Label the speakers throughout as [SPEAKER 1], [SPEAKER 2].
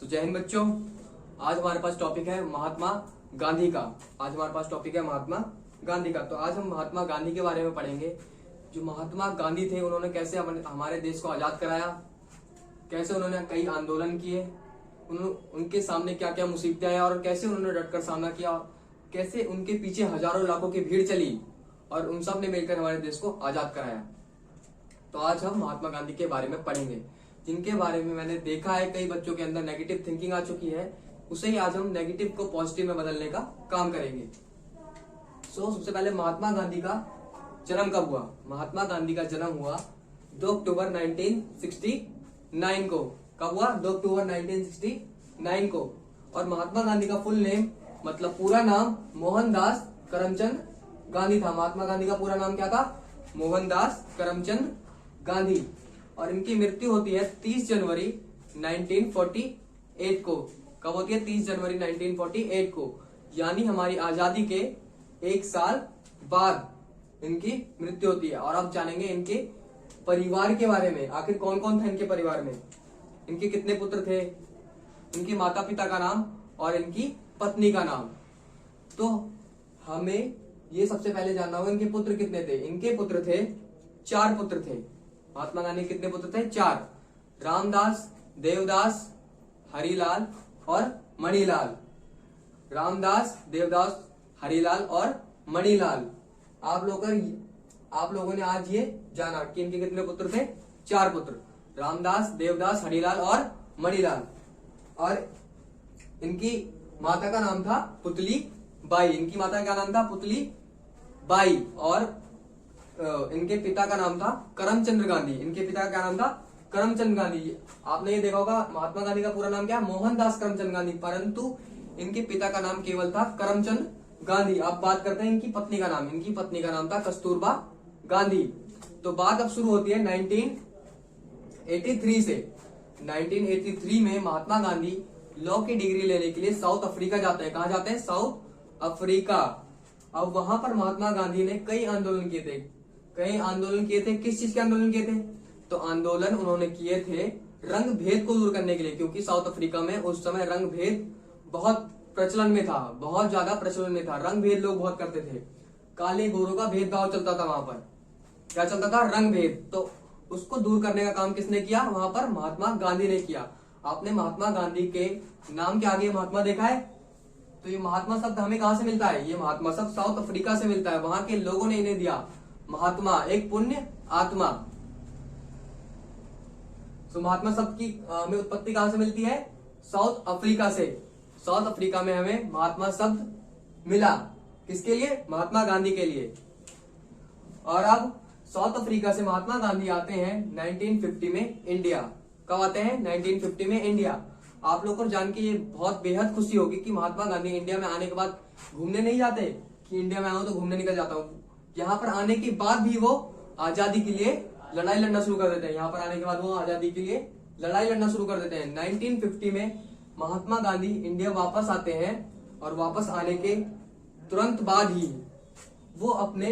[SPEAKER 1] जय हिंद बच्चों। आज हमारे पास टॉपिक है महात्मा गांधी का। तो आज हम महात्मा गांधी के बारे में पढ़ेंगे। जो महात्मा गांधी थे उन्होंने कैसे हमारे देश को आजाद कराया, कैसे उन्होंने कई आंदोलन किए, उनके सामने क्या क्या मुसीबतें आई और कैसे उन्होंने डटकर सामना किया, कैसे उनके पीछे हजारों लाखों की भीड़ चली और उन सब ने मिलकर हमारे देश को आजाद कराया। तो आज हम महात्मा गांधी के बारे में पढ़ेंगे, जिनके बारे में मैंने देखा है कई बच्चों के अंदर नेगेटिव थिंकिंग आ चुकी है। उसे ही आज हम नेगेटिव को पॉजिटिव में बदलने का काम करेंगे। सबसे पहले महात्मा गांधी का जन्म कब हुआ? महात्मा गांधी का जन्म हुआ 2 अक्टूबर 1969 को। कब हुआ? 2 अक्टूबर 1969 को। और महात्मा गांधी का फुल नेम, मतलब पूरा नाम मोहनदास करमचंद गांधी था। महात्मा गांधी का पूरा नाम क्या था? मोहनदास करमचंद गांधी। और इनकी मृत्यु होती है 30 जनवरी 1948 को। कब होती है? 30 जनवरी 1948 को, यानी हमारी आजादी के 1 साल बाद इनकी मृत्यु होती है। और अब जानेंगे इनके परिवार के बारे में, आखिर कौन कौन था इनके परिवार में, इनके कितने पुत्र थे, इनके माता पिता का नाम और इनकी पत्नी का नाम। तो हमें ये सबसे पहले जानना होगा इनके पुत्र कितने थे। इनके पुत्र थे 4 पुत्र थे। महात्मा गांधी कितने पुत्र थे? 4। रामदास, देवदास, हरिलाल और मणिलाल। रामदास, देवदास, हरिलाल और मणिलाल। आप लोगों ने आज ये जाना कि इनके कितने पुत्र थे? 4 पुत्र, रामदास, देवदास, हरिलाल और मणिलाल। और इनकी माता का नाम था पुतली बाई। इनकी माता का नाम था पुतली बाई। और इनके पिता का नाम था करमचंद गांधी। इनके पिता का क्या नाम था? करमचंद गांधी। आपने ये देखा होगा महात्मा गांधी का पूरा नाम क्या? मोहनदास करमचंद गांधी, परंतु इनके पिता का नाम केवल था करमचंद गांधी। अब बात करते हैं इनकी पत्नी का नाम। इनकी पत्नी का नाम था कस्तूरबा गांधी। तो बात अब शुरू होती है 1983 से। 1983 में महात्मा गांधी लॉ की डिग्री लेने के लिए साउथ अफ्रीका जाते हैं। कहाँ जाते हैं? South Africa. अब वहां पर महात्मा गांधी ने कई आंदोलन किए थे। किस चीज के आंदोलन किए थे? तो आंदोलन उन्होंने किए थे रंग भेद को दूर करने के लिए, क्योंकि साउथ अफ्रीका में उस समय रंग भेद बहुत प्रचलन में था, बहुत ज्यादा प्रचलन में था। रंग भेद लोग बहुत करते थे। काले गोरों का भेदभाव चलता था वहां पर। क्या चलता था? रंग भेद। तो उसको दूर करने का काम किसने किया? वहां पर महात्मा गांधी ने किया। आपने महात्मा गांधी के नाम के आगे महात्मा देखा है? तो ये महात्मा शब्द हमें कहां से मिलता है? ये महात्मा शब्द साउथ अफ्रीका से मिलता है। वहां के लोगों ने इन्हें दिया। महात्मा एक पुण्य आत्मा। तो महात्मा शब्द की हमें उत्पत्ति कहां से मिलती है? साउथ अफ्रीका से। साउथ अफ्रीका में हमें महात्मा शब्द मिला। किसके लिए? महात्मा गांधी के लिए। और अब साउथ अफ्रीका से महात्मा गांधी आते हैं 1950 में इंडिया। कब आते हैं? 1950 में इंडिया। आप लोगों को जान के ये बहुत बेहद खुशी होगी कि महात्मा गांधी इंडिया में आने के बाद घूमने नहीं जाते कि इंडिया में आऊं तो घूमने निकल जाता हूं। यहाँ पर आने के बाद भी वो आजादी के लिए लड़ाई लड़ना शुरू कर देते हैं। यहाँ पर आने के बाद वो आजादी के लिए लड़ाई लड़ना शुरू कर देते हैं। 1950 में महात्मा गांधी इंडिया वापस आते हैं और वापस आने के तुरंत बाद ही वो अपने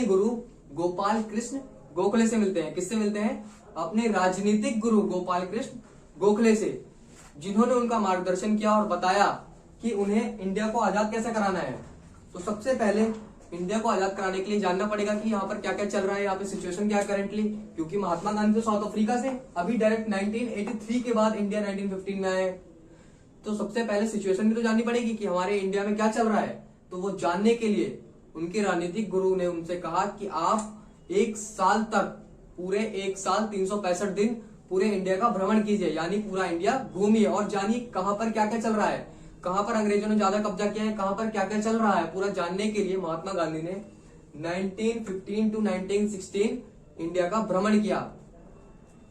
[SPEAKER 1] गुरु गोपाल कृष्ण गोखले से मिलते हैं। किससे मिलते हैं? अपने राजनीतिक गुरु गोपाल कृष्ण गोखले से, जिन्होंने उनका मार्गदर्शन किया और बताया कि उन्हें इंडिया को आजाद कैसे कराना है। तो सबसे पहले इंडिया को आजाद कराने के लिए जानना पड़ेगा कि यहाँ पर क्या क्या चल रहा है, यहाँ पे सिचुएशन क्या है करेंटली। क्योंकि महात्मा गांधी तो साउथ अफ्रीका से अभी डायरेक्ट 1983 के बाद इंडिया 1915 में आए। तो सबसे पहले सिचुएशन भी तो जाननी पड़ेगी कि हमारे इंडिया में क्या चल रहा है। तो वो जानने के लिए उनके राजनीतिक गुरु ने उनसे कहा कि आप 1 साल तक, पूरे 1 साल 365 दिन पूरे इंडिया का भ्रमण कीजिए, यानी पूरा इंडिया घूमिए और जानिए कहां पर क्या क्या चल रहा है, कहां पर अंग्रेजों ने ज्यादा कब्जा किया है, कहां पर क्या क्या चल रहा है। पूरा जानने के लिए महात्मा गांधी ने 1915 to 1916 इंडिया का भ्रमण किया।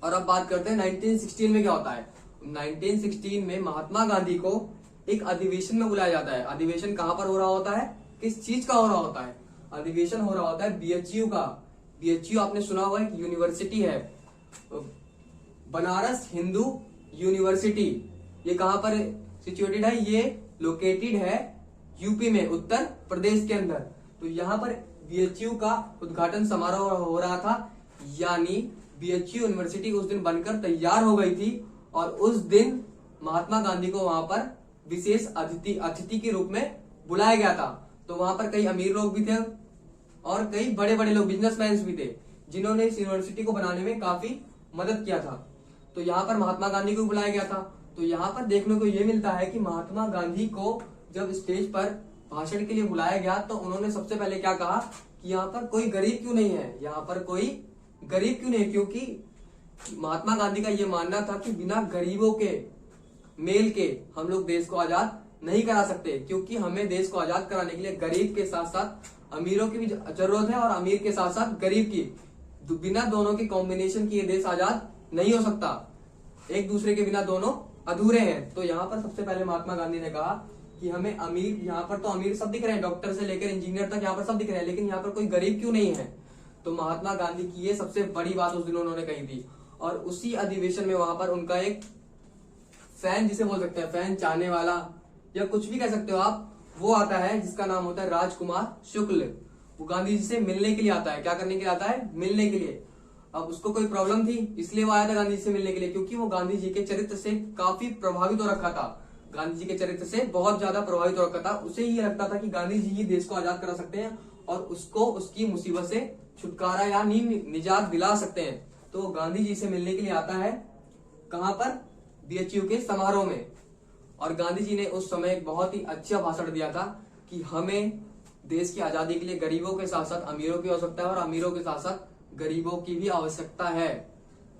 [SPEAKER 1] और अब बात करते हैं 1916 में क्या होता है। 1916 में महात्मा गांधी को एक अधिवेशन में बुलाया जाता है। अधिवेशन कहां पर हो रहा होता है? किस चीज का हो रहा होता है? अधिवेशन हो रहा होता है BHU का। BHU आपने सुना हुआ एक यूनिवर्सिटी है, बनारस हिंदू यूनिवर्सिटी। ये कहां पर सिचुएटेड है? ये लोकेटेड है यूपी में, उत्तर प्रदेश के अंदर। तो यहाँ पर BHU का उद्घाटन समारोह हो रहा था, यानी BHU यूनिवर्सिटी उस दिन बनकर तैयार हो गई थी और उस दिन महात्मा गांधी को वहां पर विशेष अतिथि के रूप में बुलाया गया था। तो वहां पर कई अमीर लोग भी थे और कई बड़े बड़े लोग, बिजनेसमैन भी थे, जिन्होंने इस यूनिवर्सिटी को बनाने में काफी मदद किया था। तो यहाँ पर महात्मा गांधी को बुलाया गया था। तो यहाँ पर देखने को यह मिलता है कि महात्मा गांधी को जब स्टेज पर भाषण के लिए बुलाया गया तो उन्होंने सबसे पहले क्या कहा कि यहाँ पर कोई गरीब क्यों नहीं है, यहाँ पर कोई गरीब क्यों नहीं है, क्योंकि महात्मा गांधी का यह मानना था कि बिना गरीबों के मेल के हम लोग देश को आजाद नहीं करा सकते, क्योंकि हमें देश को आजाद कराने के लिए गरीब के साथ साथ अमीरों की भी जरूरत है और अमीर के साथ साथ गरीब की, बिना दोनों के कॉम्बिनेशन की ये देश आजाद नहीं हो सकता। एक दूसरे के बिना दोनों अधूरे हैं। तो यहाँ पर सबसे पहले महात्मा गांधी ने कहा कि हमें अमीर, यहाँ पर तो अमीर सब दिख रहे हैं, डॉक्टर से लेकर इंजीनियर तक यहाँ पर सब दिख रहे हैं, लेकिन यहाँ पर कोई गरीब क्यों नहीं है। तो महात्मा गांधी की ये सबसे बड़ी बात उस दिन उन्होंने कही थी। और उसी अधिवेशन में वहां पर उनका एक फैन, जिसे बोल सकते हैं फैन, चाहने वाला या कुछ भी कह सकते हो आप, वो आता है जिसका नाम होता है राजकुमार शुक्ल। वो गांधी जी से मिलने के लिए आता है। क्या करने के लिए आता है? मिलने के लिए। अब उसको कोई प्रॉब्लम थी, इसलिए वो आया था गांधी जी से मिलने के लिए, क्योंकि वो गांधी जी के चरित्र से काफी प्रभावित हो रखा था। गांधी जी के चरित्र से बहुत ज्यादा प्रभावित हो रखा था। उसे ये लगता था कि गांधी जी ही देश को आजाद करा सकते हैं और उसको उसकी मुसीबत से छुटकारा या निजात दिला सकते हैं। तो वो गांधी जी से मिलने के लिए आता है। कहां पर? बीएचयू के समारोह में। और गांधी जी ने उस समय एक बहुत ही अच्छा भाषण दिया था कि हमें देश की आजादी के लिए गरीबों के साथ साथ अमीरों की आवश्यकता है और अमीरों के साथ साथ गरीबों की भी आवश्यकता है।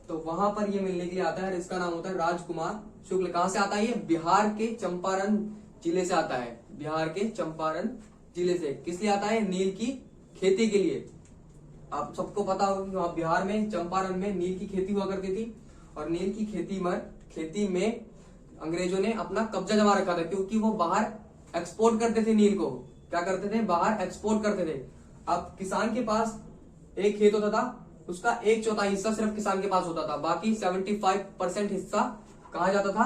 [SPEAKER 1] तो वहां पर ये मिलने के लिए आता है। इसका नाम होता है राजकुमार शुक्ल। कहां से आता है? ये बिहार के चंपारण जिले से आता है। बिहार के चंपारण जिले से। किस लिए आता है? नील की खेती के लिए। आप सबको पता होगा बिहार में चंपारण में नील की खेती हुआ करती थी और नील की खेती में अंग्रेजों ने अपना कब्जा जमा रखा था, क्योंकि वो बाहर एक्सपोर्ट करते थे नील को। क्या करते थे? बाहर एक्सपोर्ट करते थे। अब किसान के पास एक खेत होता था, उसका 1/4 हिस्सा सिर्फ किसान के पास होता था, बाकी 75% हिस्सा कहा जाता था?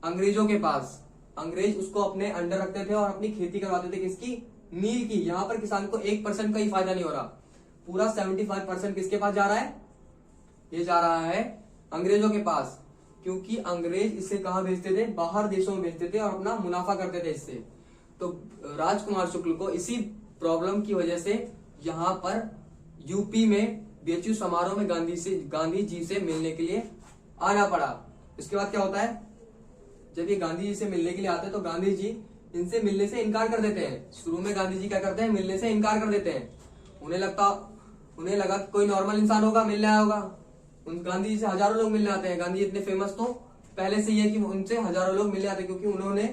[SPEAKER 1] अंग्रेजों के पास। अंग्रेज उसको अपने अंडर रखते थे और अपनी खेती करवाते थे। किसकी? नील की। यहाँ पर किसान को 1% का ही फायदा नहीं हो रहा, पूरा 75% किसके पास जा रहा है? ये जा रहा है अंग्रेजों के पास, क्योंकि अंग्रेज इसे कहां भेजते थे? बाहर देशों में भेजते थे और अपना मुनाफा करते थे इससे। तो राजकुमार शुक्ल को इसी प्रॉब्लम की वजह से यहाँ पर यूपी में बीएचयू समारोह में गांधी जी से मिलने के लिए आना पड़ा। इसके बाद क्या होता है? जब ये गांधी जी से मिलने के लिए आते हैं तो गांधी जी इनसे मिलने से इनकार कर देते हैं। शुरू में गांधी जी क्या करते हैं? मिलने से इनकार कर देते हैं। उन्हें लगा कि कोई नॉर्मल इंसान होगा, मिलने आया होगा। उन गांधी जी से हजारों लोग मिलने आते हैं। गांधी जी इतने फेमस तो पहले से ही है कि उनसे हजारों लोग मिलने आते हैं, क्योंकि उन्होंने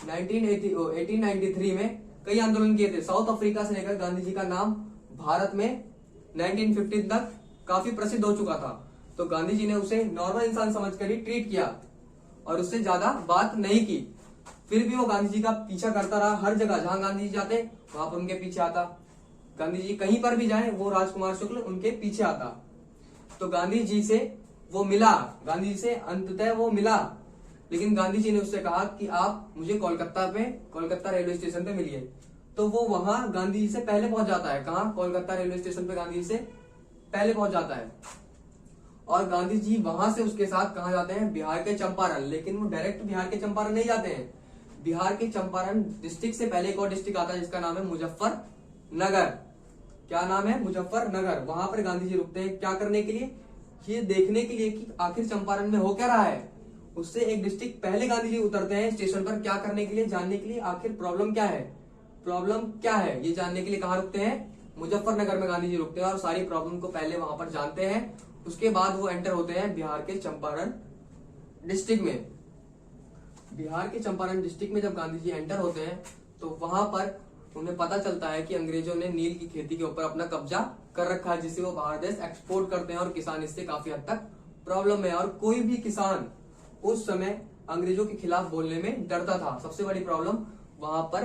[SPEAKER 1] 1893 में कई आंदोलन किए थे। साउथ अफ्रीका से लेकर गांधी जी का नाम भारत में 1915 तक काफी प्रसिद्ध हो चुका था। तो गांधी जी ने उसे नॉर्मल इंसान समझकर ही ट्रीट किया और उससे ज्यादा बात नहीं की। फिर भी वो गांधी जी का पीछा करता रहा। हर जगह जहां गांधी जी जाते वहां पर उनके पीछे आता। गांधी जी कहीं पर भी जाए वो राजकुमार शुक्ल उनके पीछे आता। तो गांधी जी से वो मिला, गांधी जी से अंततः वो मिला, लेकिन गांधी जी ने उससे कहा कि आप मुझे कोलकाता रेलवे स्टेशन पे मिलिए। तो वो वहां गांधी जी से पहले पहुंच जाता है। कहां? कोलकाता रेलवे स्टेशन पे गांधी जी से पहले पहुंच जाता है। और गांधी जी वहां से उसके साथ कहां जाते हैं? बिहार के चंपारण। लेकिन वो डायरेक्ट बिहार के चंपारण नहीं जाते हैं। बिहार के चंपारण डिस्ट्रिक्ट से पहले एक और डिस्ट्रिक्ट आता है जिसका नाम है मुजफ्फरनगर। क्या नाम है? मुजफ्फरनगर। वहां पर गांधी जी रुकते हैं। क्या करने के लिए? ये देखने के लिए कि आखिर चंपारण में हो क्या रहा है। उससे एक डिस्ट्रिक्ट पहले गांधी जी उतरते हैं स्टेशन पर। क्या करने के लिए? जानने के लिए आखिर प्रॉब्लम क्या है ये जानने के लिए कहाँ रुकते हैं? मुजफ्फरनगर में गांधी जी रुकते हैं और सारी प्रॉब्लम को पहले वहां पर जानते हैं। उसके बाद वो एंटर होते हैं बिहार के चंपारण डिस्ट्रिक्ट में। बिहार के चंपारण डिस्ट्रिक्ट में जब गांधी जी एंटर होते हैं तो वहां पर उन्हें पता चलता है कि अंग्रेजों ने नील की खेती के ऊपर अपना कब्जा कर रखा है, जिसे वो बाहर देश एक्सपोर्ट करते हैं और किसान इससे काफी हद तक प्रॉब्लम है। और कोई भी किसान उस समय अंग्रेजों के खिलाफ बोलने में डरता था। सबसे बड़ी प्रॉब्लम वहां पर,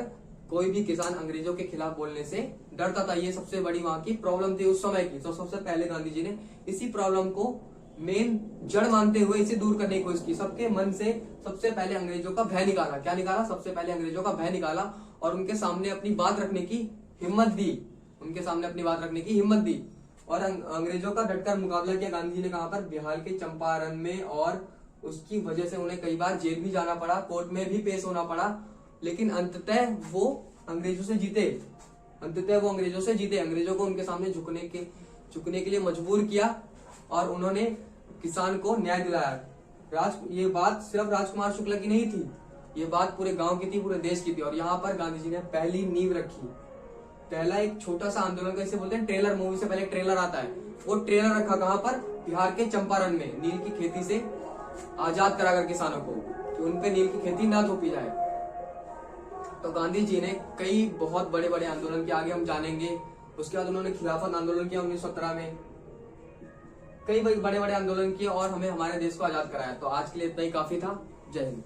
[SPEAKER 1] कोई भी किसान अंग्रेजों के खिलाफ बोलने से डरता था। ये सबसे बड़ी वहां की प्रॉब्लम थी उस समय की। तो सबसे पहले गांधी जी ने इसी प्रॉब्लम को मेन जड़ मानते हुए इसे दूर करने की कोशिश की। सबके मन से सबसे पहले अंग्रेजों का भय निकाला। क्या निकाला? सबसे पहले अंग्रेजों का भय निकाला और उनके सामने अपनी बात रखने की हिम्मत दी। और अंग्रेजों का डटकर मुकाबला किया गांधी जी ने। कहां पर? बिहार के चंपारण में और उसकी वजह से उन्हें कई बार जेल भी जाना पड़ा, कोर्ट में भी पेश होना पड़ा, लेकिन अंततः वो अंग्रेजों से जीते। अंग्रेजों को उनके सामने झुकने के लिए मजबूर किया और उन्होंने किसान को न्याय दिलाया। ये बात सिर्फ राजकुमार शुक्ला की नहीं थी, ये बात पूरे गांव की थी, पूरे देश की थी। और यहाँ पर गांधी जी ने पहली नींव रखी। पहला एक छोटा सा आंदोलन का, इसे बोलते हैं ट्रेलर, मूवी से पहले ट्रेलर आता है, वो ट्रेलर रखा कहाँ पर? बिहार के चंपारण में, नील की खेती से आजाद कराकर किसानों को, कि उनपे नील की खेती ना थोपी जाए। तो गांधी जी ने कई बहुत बड़े बड़े आंदोलन किए, आगे हम जानेंगे। उसके बाद उन्होंने खिलाफत आंदोलन किया 1917 में, कई बड़े बड़े आंदोलन किए और हमें हमारे देश को आजाद कराया। तो आज के लिए इतना ही काफी था। जय हिंद।